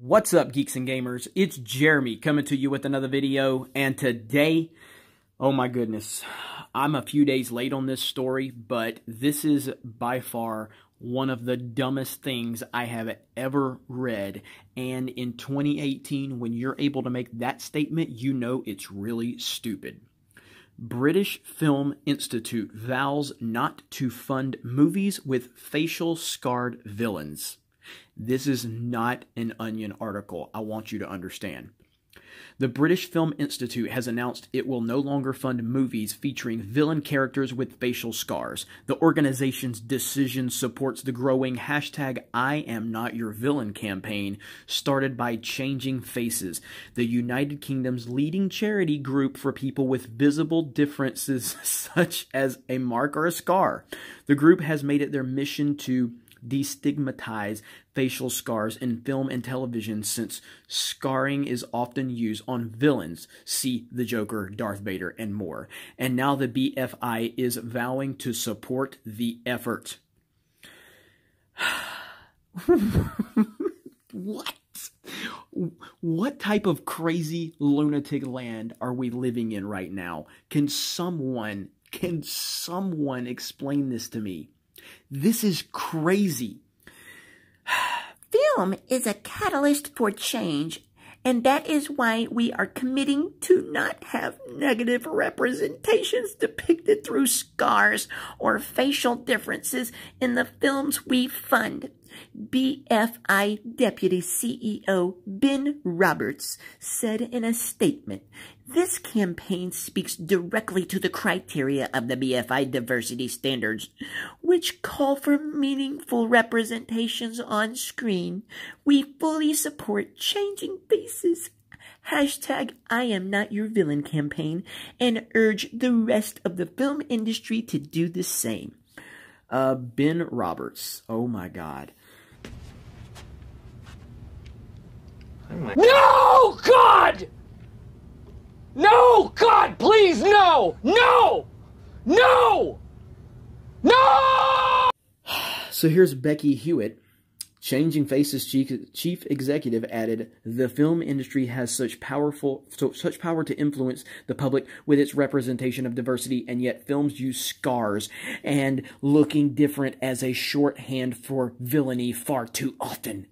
What's up, geeks and gamers? It's Jeremy coming to you with another video, and today, oh my goodness, I'm a few days late on this story, but this is by far one of the dumbest things I have ever read, and in 2018, when you're able to make that statement, you know it's really stupid. British Film Institute vows not to fund movies with facial scarred villains. This is not an Onion article, I want you to understand. The British Film Institute has announced it will no longer fund movies featuring villain characters with facial scars. The organization's decision supports the growing #IamNotYourVillain campaign started by Changing Faces, the United Kingdom's leading charity group for people with visible differences such as a mark or a scar. The group has made it their mission to destigmatize facial scars in film and television, since scarring is often used on villains, see the Joker, Darth Vader, and more. And now the BFI is vowing to support the effort. What? What type of crazy lunatic land are we living in right now? Can someone explain this to me? This is crazy. Film is a catalyst for change, and that is why we are committing to not have negative representations depicted through scars or facial differences in the films we fund. BFI Deputy CEO Ben Roberts said in a statement, "This campaign speaks directly to the criteria of the BFI diversity standards, which call for meaningful representations on screen. We fully support Changing Faces #IamNotYourVillain campaign and urge the rest of the film industry to do the same." Ben Roberts. Oh my God. No, God! No, God, please, no! No! No! No! So here's Becky Hewitt. Changing Faces chief executive added, "The film industry has such power to influence the public with its representation of diversity, and yet films use scars and looking different as a shorthand for villainy far too often."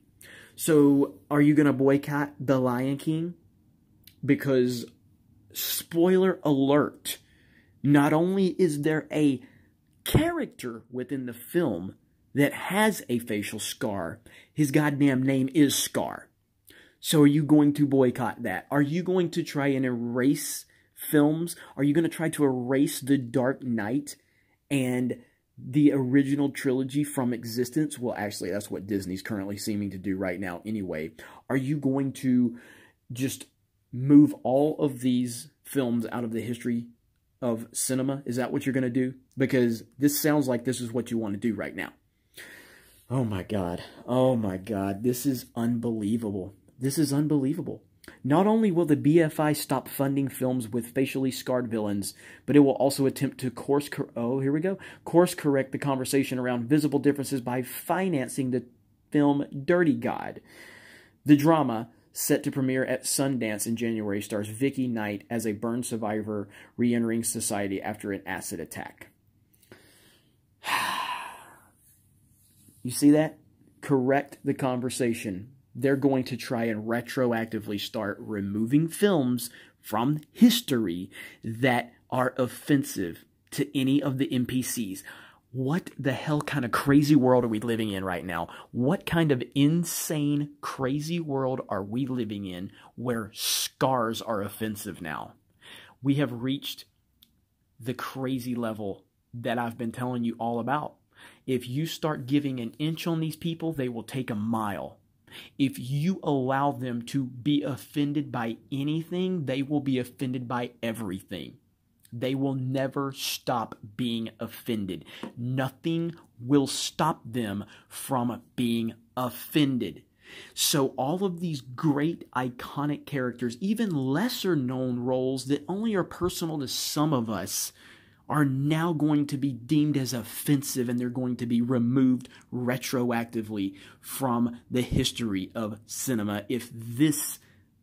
So, are you going to boycott The Lion King? Because, spoiler alert, not only is there a character within the film that has a facial scar, his goddamn name is Scar. So are you going to boycott that? Are you going to try and erase films? Are you going to try to erase The Dark Knight and the original trilogy from existence? Well, actually, that's what Disney's currently seeming to do right now anyway. Are you going to just move all of these films out of the history of cinema? Is that what you're going to do? Because this sounds like this is what you want to do right now. Oh my God. Oh my God. This is unbelievable. This is unbelievable. Not only will the BFI stop funding films with facially scarred villains, but it will also attempt to course correct the conversation around visible differences by financing the film Dirty God. The drama, set to premiere at Sundance in January, stars Vicky Knight as a burn survivor re-entering society after an acid attack. You see that? Correct the conversation. They're going to try and retroactively start removing films from history that are offensive to any of the NPCs. What the hell kind of crazy world are we living in right now? What kind of insane, crazy world are we living in where scars are offensive now? We have reached the crazy level that I've been telling you all about. If you start giving an inch on these people, they will take a mile. If you allow them to be offended by anything, they will be offended by everything. They will never stop being offended. Nothing will stop them from being offended. So all of these great iconic characters, even lesser known roles that only are personal to some of us, are now going to be deemed as offensive, and they're going to be removed retroactively from the history of cinema if this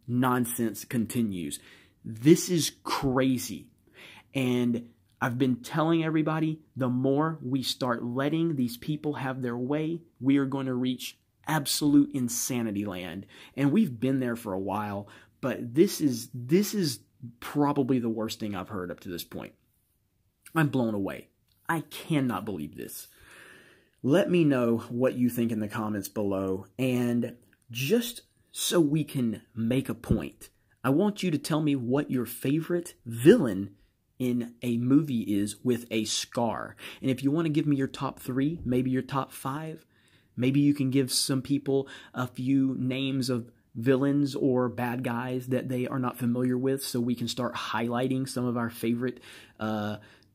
nonsense continues. This is crazy. And I've been telling everybody, the more we start letting these people have their way, we are going to reach absolute insanity land. And we've been there for a while, but this is probably the worst thing I've heard up to this point. I'm blown away. I cannot believe this. Let me know what you think in the comments below. And just so we can make a point, I want you to tell me what your favorite villain in a movie is with a scar. And if you want to give me your top 3, maybe your top 5, maybe you can give some people a few names of villains or bad guys that they are not familiar with, so we can start highlighting some of our favorite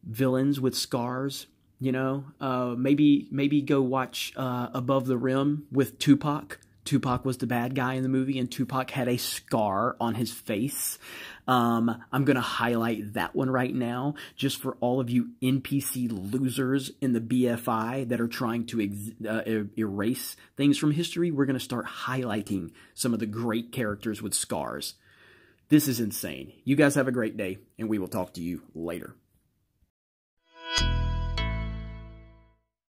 villains with scars. You know, maybe go watch Above the Rim with Tupac. Tupac was the bad guy in the movie, and Tupac had a scar on his face. I'm going to highlight that one right now, just for all of you NPC losers in the BFI that are trying to erase things from history. We're going to start highlighting some of the great characters with scars. This is insane. You guys have a great day, and we will talk to you later.